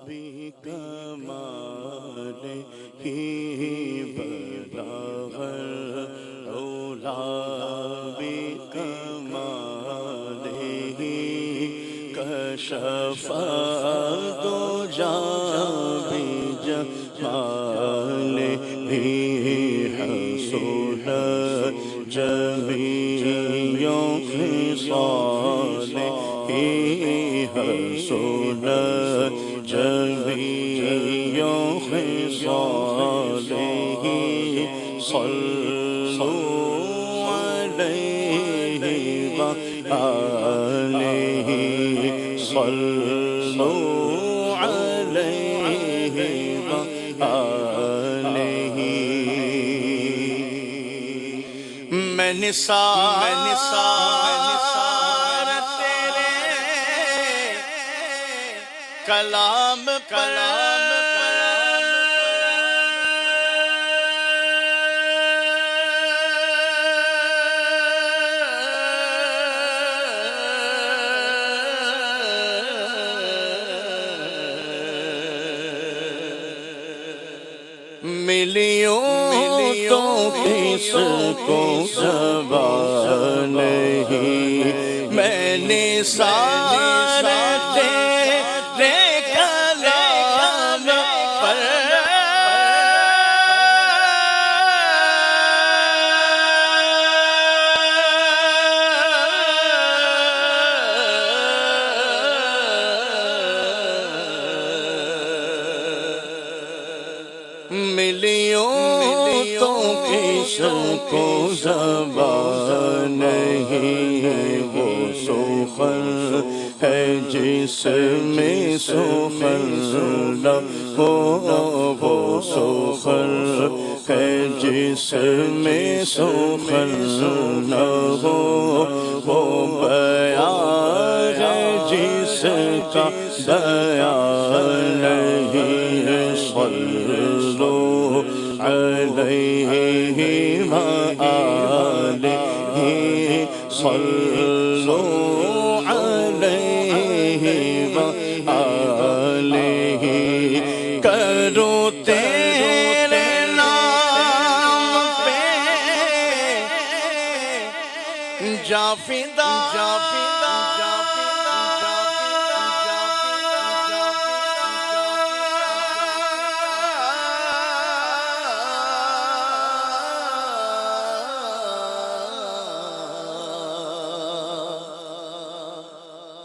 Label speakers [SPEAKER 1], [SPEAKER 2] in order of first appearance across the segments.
[SPEAKER 1] بھی کمال ہی بلاغت اولا بھی کمال ہی کشف دو جان جمال ہی حسن جمیع خصال ہی حسن جمیع خصال ہی صلوا علیہ وآلہ صلوا علیہ وآلہ میں نثار تیرے کلام پر ملیوں تو کس کو زبان نہیں میں نثار تیرے کلام پر ملیوں تو کس کو زبان نہیں وہ سخن ہے جس میں سخن نہ ہو وہ سخن ہے جس میں سخن نہ ہو وہ بیان ہے جس کا بیان نہیں صلوا علیہ وآلہ صلوا علیہ وآلہ کرو تیرے نام پہ جا فدا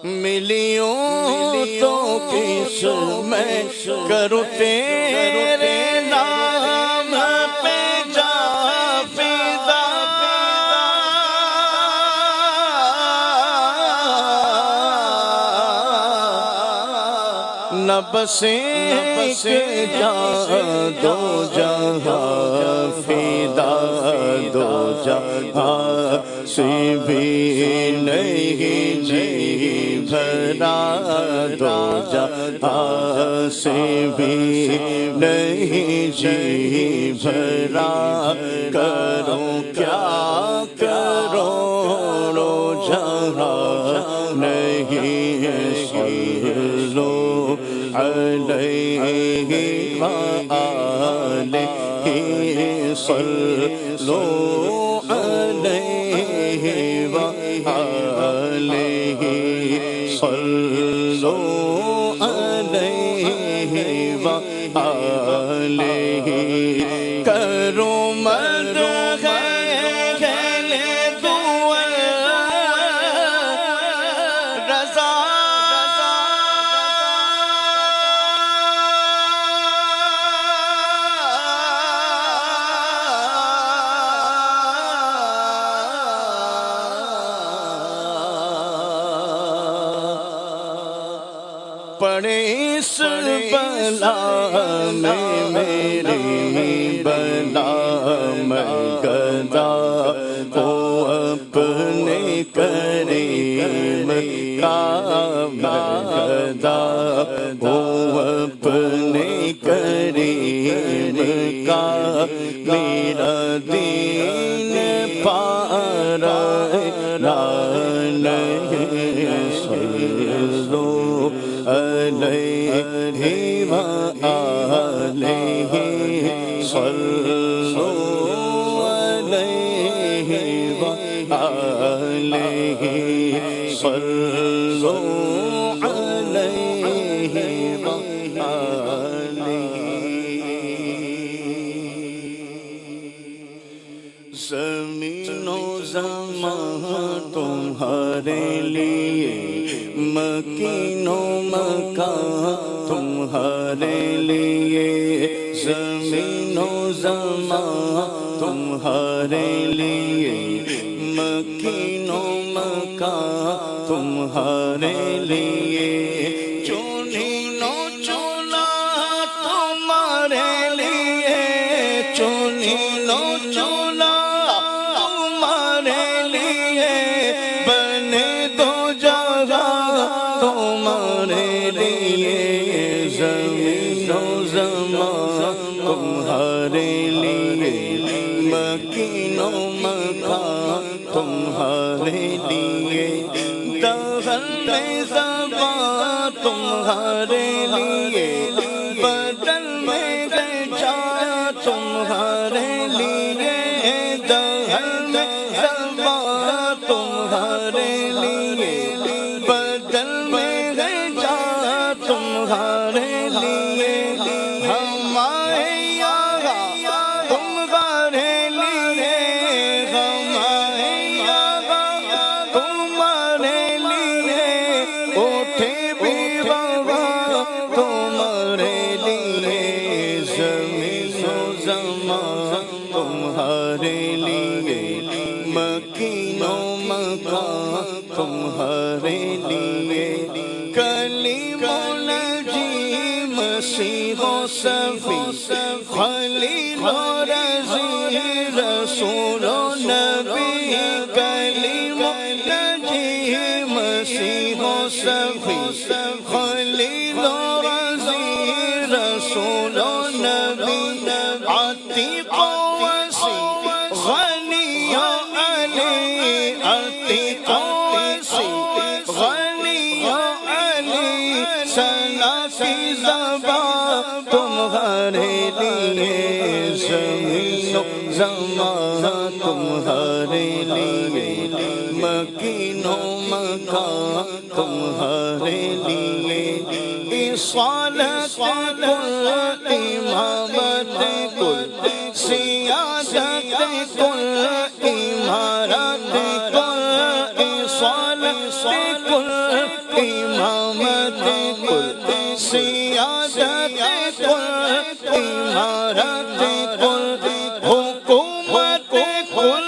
[SPEAKER 1] ملیوں تو کس میں کروں تیرے نام پہ جا فدا نہ بسے جہاں دو جہاں فدا دو جہاں سے بھی نہیں جی بھرا دو جہاں سے بھی نہیں جی بھرا کروں کیا کروڑو جہاں نہیں صلوا علیہ وآلہ صلوا علیہ وآلہ صلوا علیہ وآلہ کرو مدح گلے دول رضا پڑے اس بلا میں میری بلا میں گدا ہو اپنے کریم کا گدا ہو اپنے کریم کا میرا دین پارا نہیں صلوا علیہ صلوا علیہ زمین و زمان تمہارے لیے مکین و مکان تمہارے لیے زمین و زمان تمہارے لیے مکین و مکان تمہارے لیے چنین و چنا تمہارے لیے چنین و چنا تمہارے لیے بنے دو جگہ تمہارے لیے زمین و زمان تمہارے لیے مکین و مکان تمہارے لیے دہل میں زبان تمہارے لیے بدل میں گجا تمہارے لیے دہل میں زبان تمہارے لیے بدل میں گجا تمہارے لیے ہمارے یہاں تمہارے لیے ہمارے یہاں تمہارے لیے اٹھے بھی بابا تمہارے لیے زمین و زمان تمہارے لیے مکین و مکان تمہارے لیے کلیم و نجی مسیح و صفی خلیل و رضی رسول و نبی کلیم و نجی مسیح و صفی خلیل و رضی رسول و نبی عتیق و وسیع غنی و علی عتیق و وسیع غنی و علی ثنا کی زبان تمہارے لیے زمین و زمان تمہارے لیے مکین و مکان تمہارے لیے اصالت کل امامت کل سیادت کل امارت کل اصالت کل امامت کل سیادت کل امارت کل حکومت کل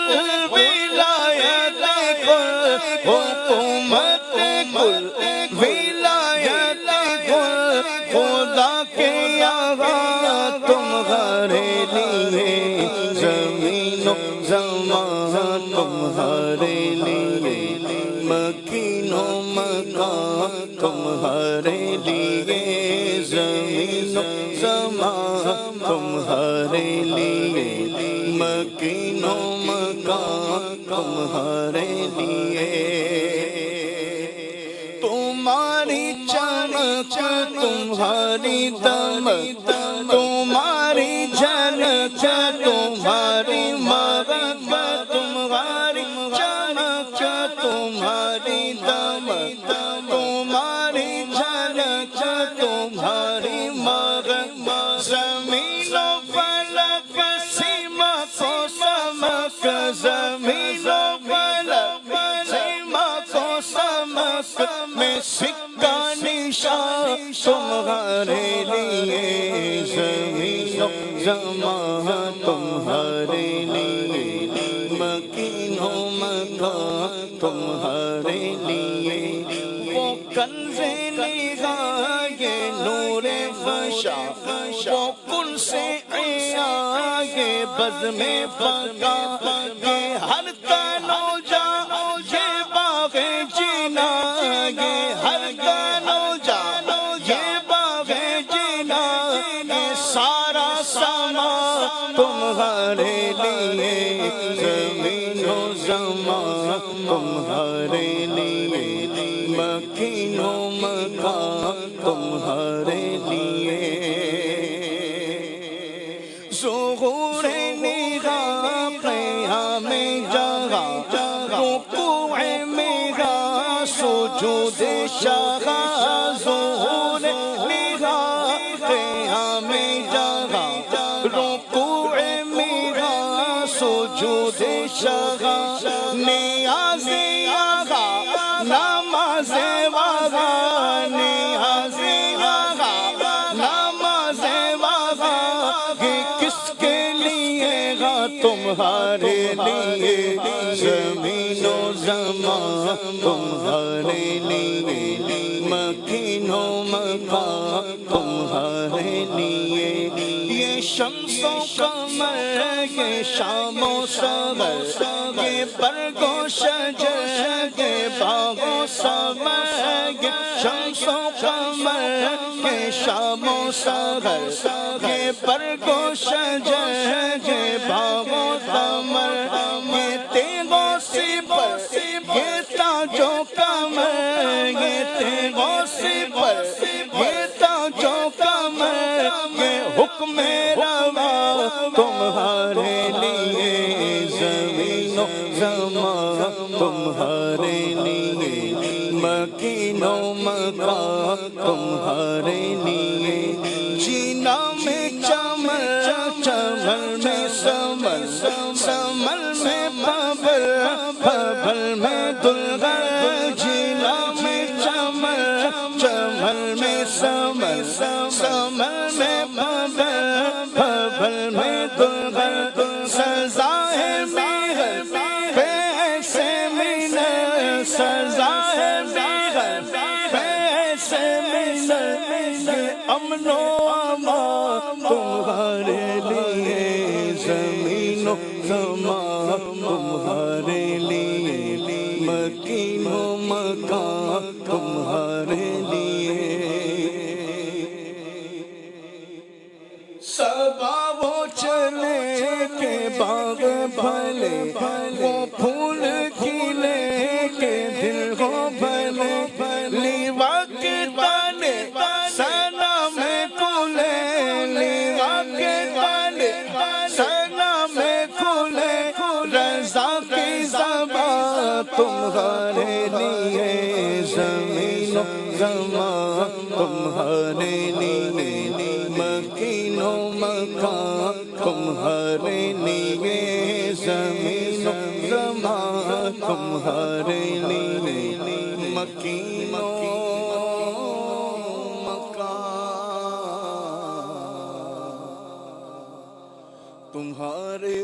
[SPEAKER 1] ولایت کل حکومت کل ولایت کل خدا کے یہاں تمہارے لیے زمین و زمان تمہارے لیے مکین و مکان تمہارے لیے زمین و زمان تمہارے لیے مکین و مکان تمہارے لیے تمہاری چمک تمہاری دمک تمہاری جھلک تمہاری محبت تمہاری چمک تمہاری دمک تمہاری جھلک تمہاری محبت زمین و فلک سمک و سمک زمین و فلک سمک و سمک میں سکہ نشان تمہارے لیے زمین و زمان تمہارے لیے مکین و مکان تمہارے لیے وہ کنز نگاہ یہ نور فشا وہ کل سے عیاں یہ بزم بقا یہ ہر تن و جا یہ باغ جینا یہ ہر تن و جا یہ باغ جینا یہ سارا ساما تمہارے لیے زمین و زمان تمہارے لیے مکین و مکان تمہارے لیے ظہور نگاہ قیام جگہ رکوع میں گا سجود شاہ ظہور میرا قیام جہاں رکوع میرا سجود شاہ نیاز آغا نماز آغا نیاز آغا نماز آغا یہ کس کے لیے گا تمہارے لیے زمین و زمان تمہارے لیے مکین و مکان تمہارے لیے یہ شمس و قمر یہ شام و سحر یہ برگ و شجر یہ باغ و ثمر یہ شمس و قمر یہ شام و سحر یہ برگ و شجر یہ باغ و ثمر یہ تیغ و سپر یہ تاج و کمر یہ تیغ و سپر یہ تاج و کمر یہ حکم روا تمہارے لیے زمین و زمان تمہارے لیے مکین و مکان تمہارے لیے جینا میں چمن چمن میں سمن سمن میں ببل ببل میں دلہن جینا میں چمن چمن میں سمن سمن میں ببل ببل میں دلہن سزا ہے میہر پیسے مینر سزا ہے میہر پیسے مینر یہ امن و امان تمہارے لیے زمین و زمان تمہارے لیے مکین و مکان تمہارے لیے صبا وہ چلے کے باغ بھلے وہ پھول کھلے کے دل کو بھلے لیوا کے تانے سنا میں کھلے لیوا کے تانے سنا میں کھلے رضا کی زبان تمہارے لیے زمین و زمان تمہارے لیے مکین و مکان تمہارے لیے زمین و زمان تمہارے لیے مکین و مکان تمہارے